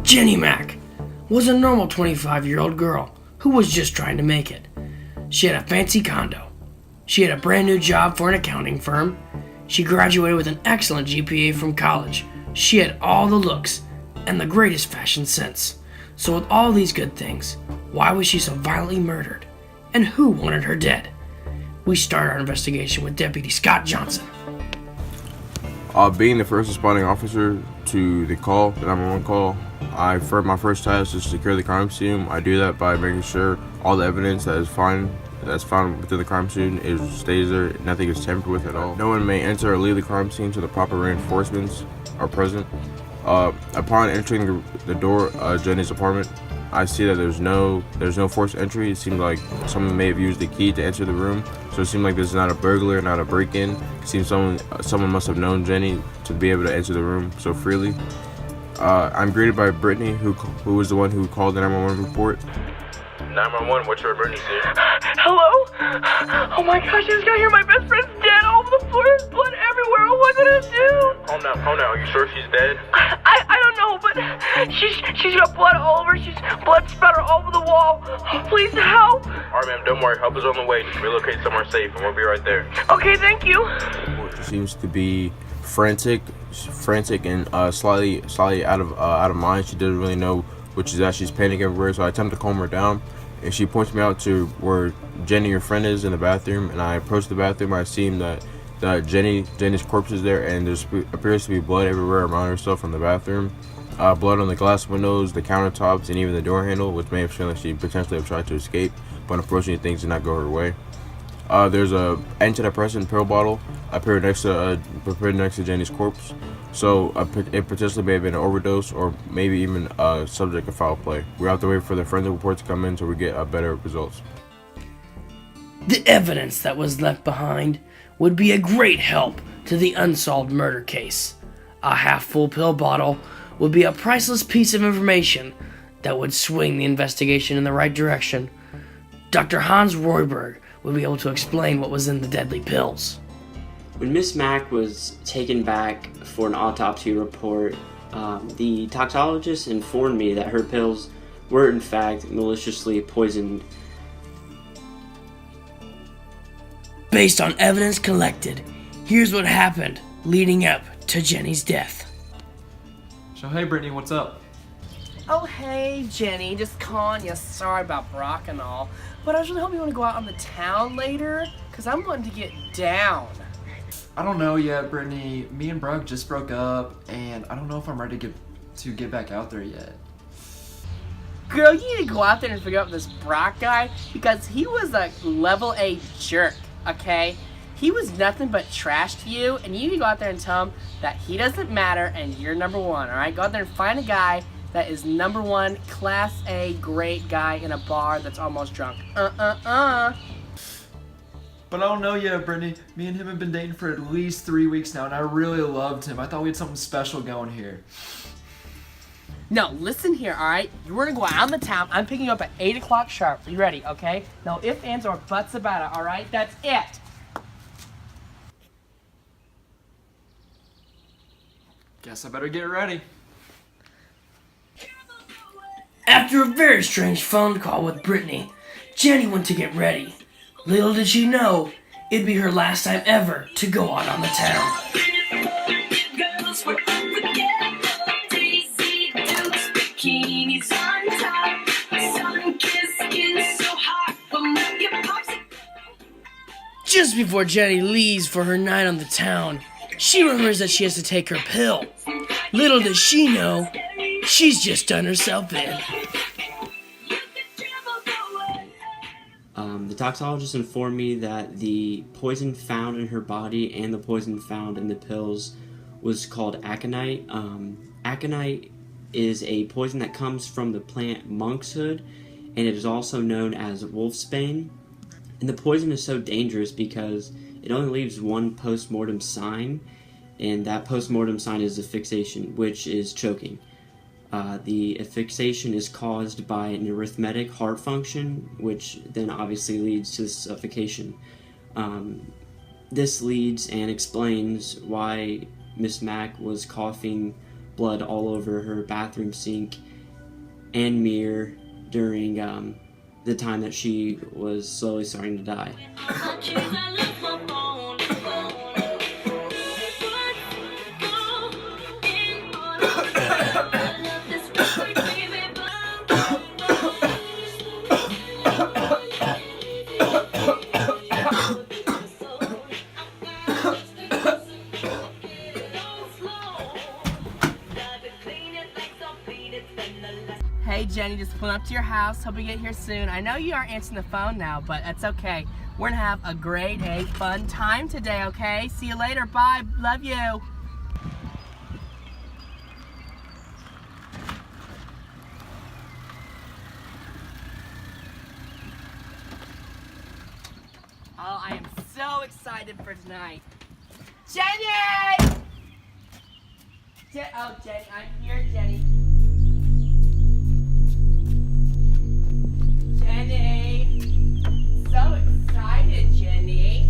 Jenny Mack was a normal 25-year-old girl who was just trying to make it. She had a fancy condo. She had a brand new job for an accounting firm. She graduated with an excellent GPA from college. She had all the looks and the greatest fashion sense. So with all these good things, why was she so violently murdered? And who wanted her dead? We start our investigation with Deputy Scott Johnson. Being the first responding officer to the 911 call, my first task is to secure the crime scene. I do that by making sure all the evidence that's found within the crime scene stays there. Nothing is tampered with at all. No one may enter or leave the crime scene till the proper reinforcements are present. Upon entering the door of Jenny's apartment, I see that there's no forced entry. It seemed like someone may have used the key to enter the room, so it seemed like this is not a burglar, not a break-in. It seems someone must have known Jenny to be able to enter the room so freely. I'm greeted by Brittany, who was the one who called the 911 report. 911, what's your emergency? Hello? Oh my gosh, I just got here. My best friend's dead all over the floor. There's blood everywhere. What am I gonna do? Calm down. Are you sure she's dead? I don't know, but she's got blood all over. She's blood spatter all over the wall. Oh, please help. Alright, ma'am, don't worry. Help is on the way. Just relocate somewhere safe, and we'll be right there. Okay, thank you. She seems to be frantic and slightly out of mind. She doesn't really know what she's at. She's panicking everywhere. So I attempt to calm her down, and she points me out to where Jenny, your friend, is in the bathroom. And I approach the bathroom. I see that Jenny's corpse is there, and there appears to be blood everywhere around herself from the bathroom. Blood on the glass windows, the countertops, and even the door handle, which may have shown that she potentially have tried to escape, but unfortunately things did not go her way. There's a antidepressant pill bottle prepared next to Jenny's corpse, so it potentially may have been an overdose or maybe even subject of foul play. We have to wait for the forensic report to come in until we get better results. The evidence that was left behind would be a great help to the unsolved murder case. A half-full pill bottle would be a priceless piece of information that would swing the investigation in the right direction. Dr. Hans Royberg would be able to explain what was in the deadly pills. When Miss Mack was taken back for an autopsy report, the toxologist informed me that her pills were in fact maliciously poisoned. Based on evidence collected, here's what happened leading up to Jenny's death. So hey Brittany, what's up? Oh, hey, Jenny. Just calling you. Sorry about Brock and all. But I was really hoping you want to go out on the town later, because I'm wanting to get down. I don't know yet, Brittany. Me and Brock just broke up, and I don't know if I'm ready to get back out there yet. Girl, you need to go out there and figure out this Brock guy, because he was a level A jerk, okay? He was nothing but trash to you, and you need to go out there and tell him that he doesn't matter and you're number one, alright? Go out there and find a guy that is number one, class A, great guy in a bar that's almost drunk. But I don't know yet, Brittany. Me and him have been dating for at least 3 weeks now, and I really loved him. I thought we had something special going here. No, listen here, alright? We're gonna go out in the town. I'm picking you up at 8 o'clock sharp. You ready, okay? No ifs, ands, or buts about it, alright? That's it! Guess I better get ready. After a very strange phone call with Brittany, Jenny went to get ready. Little did she know, it'd be her last time ever to go out on the town. Just before Jenny leaves for her night on the town, she remembers that she has to take her pill. Little does she know, she's just done herself in. The toxologist informed me that the poison found in her body and the poison found in the pills was called aconite. Aconite is a poison that comes from the plant monkshood, and it is also known as wolfsbane. And the poison is so dangerous because it only leaves one post-mortem sign, and that post-mortem sign is asphyxiation, which is choking. The asphyxiation is caused by an arrhythmic heart function, which then obviously leads to suffocation. This leads and explains why Miss Mack was coughing blood all over her bathroom sink and Mir during the time that she was slowly starting to die. Hey Jenny, just pulling up to your house. Hope you get here soon. I know you aren't answering the phone now, but that's okay. We're gonna have a grade A fun time today, okay? See you later. Bye. Love you. Oh, I am so excited for tonight. Jenny! Oh, Jenny, I'm here, Jenny. Jenny! So excited, Jenny.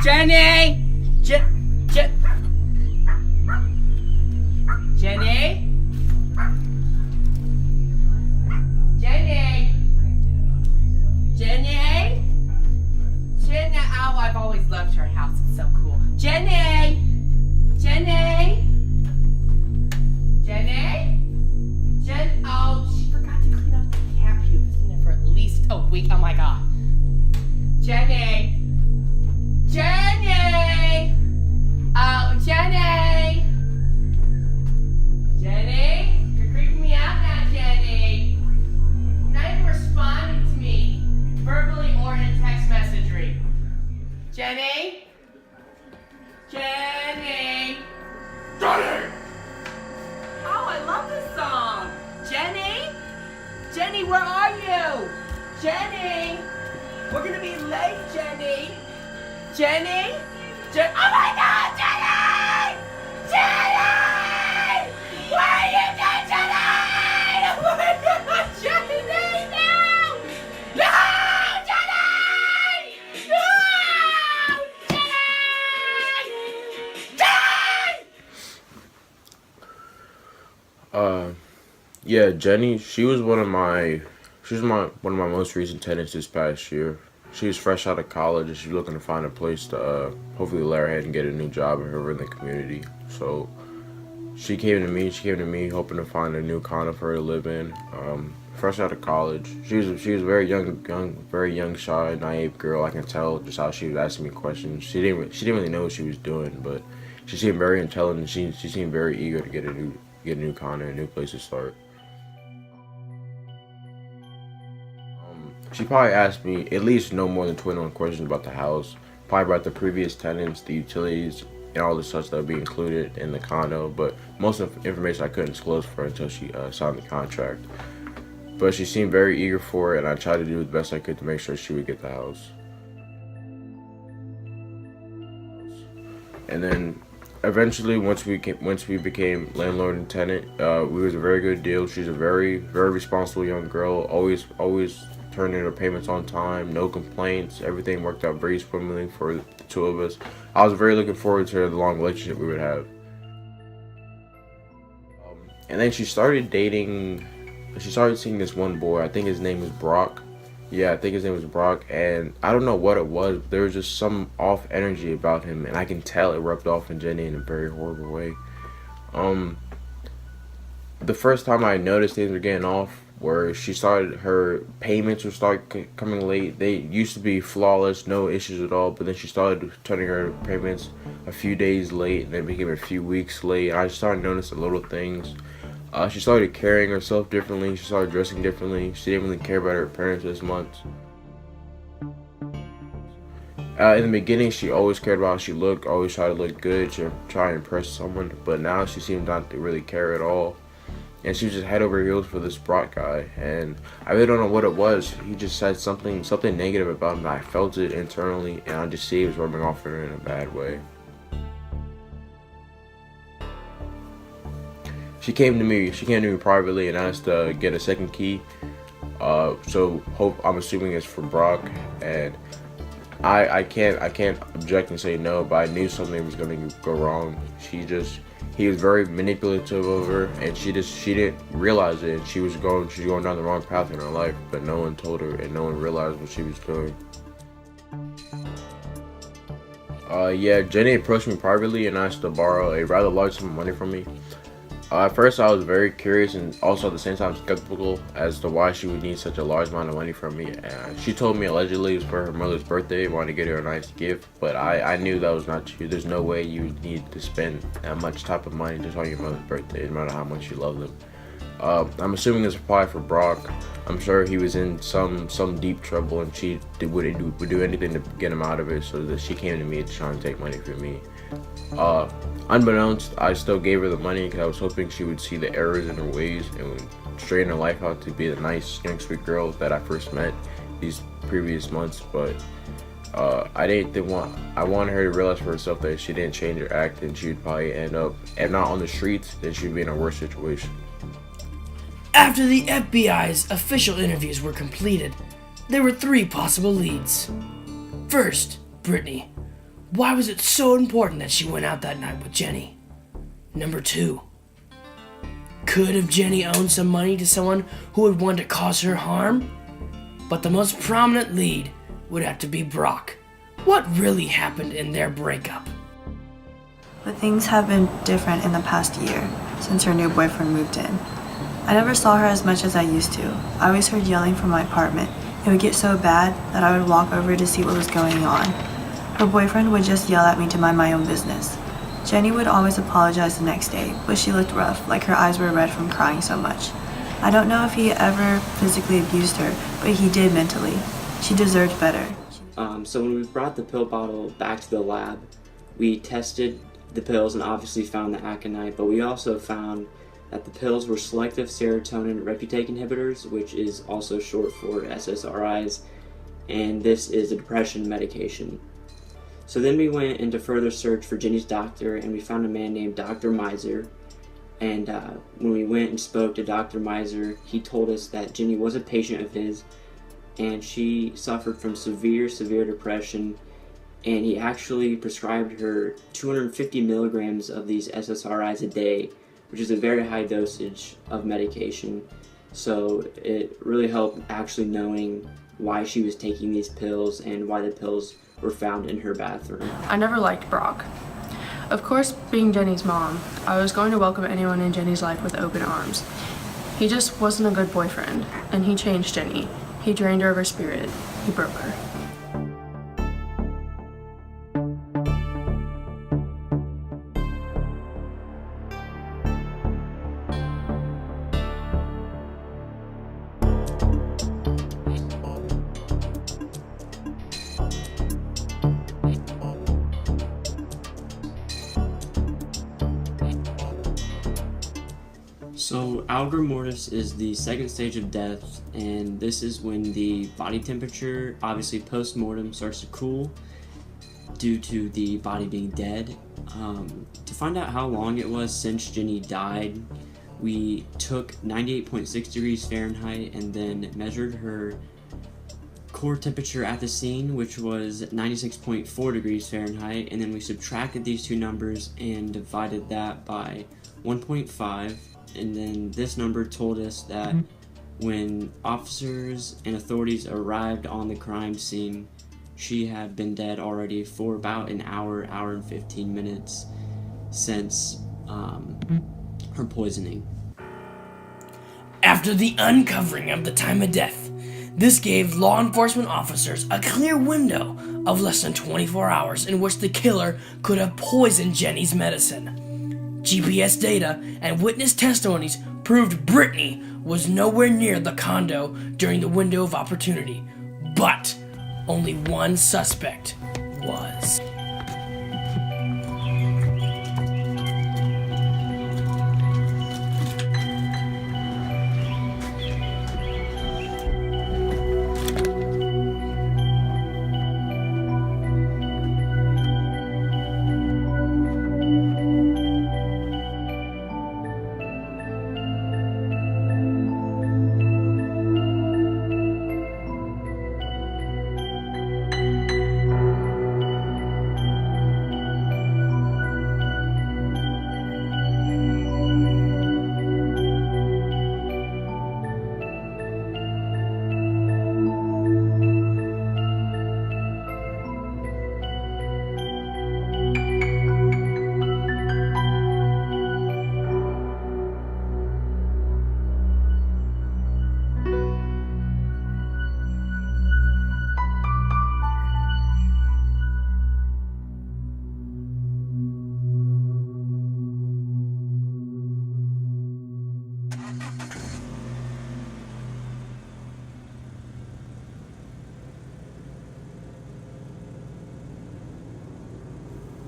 Jenny! Jenny! Jenny! Jenny! Jenny! Oh, I've always loved her house. It's so cool. Jenny! Jenny! Jenny? Oh, she forgot to clean up the cat puke. It's been there for at least a week. Oh my god. Jenny! Jenny! Oh, Jenny! Jenny? You're creeping me out now, Jenny. You're not even responding to me, verbally or in text messagery. Jenny? Jenny! Johnny! Oh, I love this song! Jenny? Jenny, where are you? Jenny! We're gonna be late, Jenny! Jenny? Oh my god, Jenny! Jenny! Where are you, Jenny? Oh my god, Jenny, no! No, Jenny! No! Jenny! Yeah, Jenny, she was one of my most recent tenants this past year. She was fresh out of college and she's looking to find a place to hopefully let her head and get a new job over in the community. So she came to me hoping to find a new condo for her to live in. Fresh out of college. She was a very young, shy, naive girl. I can tell just how she was asking me questions. She didn't really know what she was doing, but she seemed very intelligent. She seemed very eager to get a new condo, a new place to start. She probably asked me at least no more than 21 questions about the house, probably about the previous tenants, the utilities, and all the such that would be included in the condo, but most of the information I couldn't disclose for her until she signed the contract. But she seemed very eager for it, and I tried to do the best I could to make sure she would get the house. And then eventually, once we became landlord and tenant, we was a very good deal. She's a very responsible young girl, always turning her payments on time, no complaints. Everything worked out very swimmingly for the two of us. I was very looking forward to the long relationship we would have. And then she started seeing this one boy. I think his name was Brock. Yeah, I think his name was Brock, and I don't know what it was, but there was just some off energy about him, and I can tell it rubbed off on Jenny in a very horrible way. The first time I noticed things were getting off, where she started, her payments would start coming late. They used to be flawless, no issues at all, but then she started turning her payments a few days late, and then became a few weeks late. I started noticing little things. She started carrying herself differently. She started dressing differently. She didn't really care about her appearance as much. In the beginning, she always cared about how she looked, always tried to look good, to try and impress someone, but now she seemed not to really care at all. And she was just head over heels for this Brock guy, and I really don't know what it was. He just said something negative about him, and I felt it internally, and I just see it was rubbing off on her in a bad way. She came to me privately and asked to get a second key. I'm assuming it's for Brock, and I can't object and say no, but I knew something was gonna go wrong. He was very manipulative of her, and she didn't realize it. And she was going down the wrong path in her life, but no one told her, and no one realized what she was doing. Yeah, Jenny approached me privately and asked to borrow a rather large sum of money from me. At first, I was very curious and also at the same time skeptical as to why she would need such a large amount of money from me. She told me allegedly it was for her mother's birthday, wanted to get her a nice gift, but I knew that was not true. There's no way you would need to spend that much type of money just on your mother's birthday, no matter how much you love them. I'm assuming this applied for Brock. I'm sure he was in some deep trouble, and she would do anything to get him out of it, so that she came to me to try and take money from me. Unbeknownst, I still gave her the money because I was hoping she would see the errors in her ways and would straighten her life out to be the nice, young, sweet girl that I first met these previous months. But I wanted her to realize for herself that if she didn't change her act, then she would probably end up, if not on the streets, then she'd be in a worse situation. After the FBI's official interviews were completed, there were 3 possible leads. First, Brittany. Why was it so important that she went out that night with Jenny? Number 2. Could have Jenny owed some money to someone who would want to cause her harm? But the most prominent lead would have to be Brock. What really happened in their breakup? But things have been different in the past year, since her new boyfriend moved in. I never saw her as much as I used to. I always heard yelling from my apartment. It would get so bad that I would walk over to see what was going on. Her boyfriend would just yell at me to mind my own business. Jenny would always apologize the next day, but she looked rough, like her eyes were red from crying so much. I don't know if he ever physically abused her, but he did mentally. She deserved better. So when we brought the pill bottle back to the lab, we tested the pills and obviously found the aconite, but we also found that the pills were selective serotonin reuptake inhibitors, which is also short for SSRIs, and this is a depression medication. So then we went into further search for Jenny's doctor, and we found a man named Dr. Miser. And when we went and spoke to Dr. Miser, he told us that Jenny was a patient of his, and she suffered from severe depression, and he actually prescribed her 250 milligrams of these SSRIs a day, which is a very high dosage of medication. So it really helped actually knowing why she was taking these pills and why the pills were found in her bathroom. I never liked Brock. Of course, being Jenny's mom, I was going to welcome anyone in Jenny's life with open arms. He just wasn't a good boyfriend, and he changed Jenny. He drained her of her spirit. He broke her. So algor mortis is the second stage of death, and this is when the body temperature, obviously post-mortem, starts to cool due to the body being dead. To find out how long it was since Jenny died, we took 98.6 degrees Fahrenheit and then measured her core temperature at the scene, which was 96.4 degrees Fahrenheit, and then we subtracted these two numbers and divided that by 1.5. And then this number told us that when officers and authorities arrived on the crime scene, she had been dead already for about an hour and 15 minutes since her poisoning. After the uncovering of the time of death, this gave law enforcement officers a clear window of less than 24 hours in which the killer could have poisoned Jenny's medicine. GPS data and witness testimonies proved Brittany was nowhere near the condo during the window of opportunity, but only one suspect was.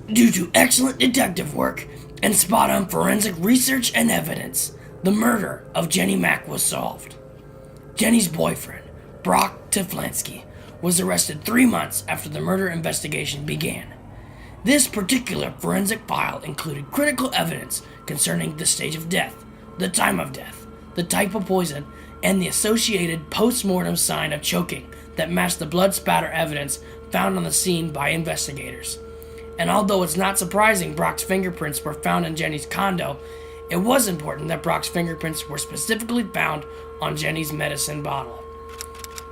Due to excellent detective work and spot-on forensic research and evidence, the murder of Jenny Mack was solved. Jenny's boyfriend, Brock Teflansky, was arrested 3 months after the murder investigation began. This particular forensic file included critical evidence concerning the stage of death, the time of death, the type of poison, and the associated post-mortem sign of choking that matched the blood spatter evidence found on the scene by investigators. And although it's not surprising Brock's fingerprints were found in Jenny's condo, it was important that Brock's fingerprints were specifically found on Jenny's medicine bottle.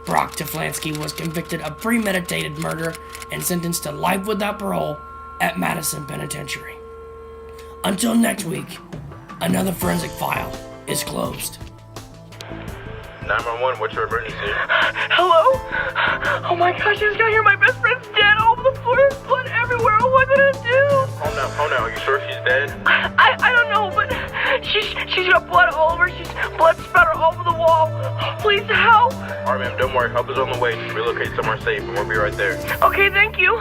Brock Teflansky was convicted of premeditated murder and sentenced to life without parole at Madison Penitentiary. Until next week, another forensic file is closed. 911, what's your emergency? Hello? Oh my gosh, I just got here. My best friend's dead. All over the floor. There's blood everywhere. What am I gonna do? Oh no, are you sure she's dead? I don't know, but she's got blood all over. She's blood spatter all over the wall. Please help. Alright, ma'am, don't worry. Help is on the way. Just relocate somewhere safe and we'll be right there. Okay, thank you.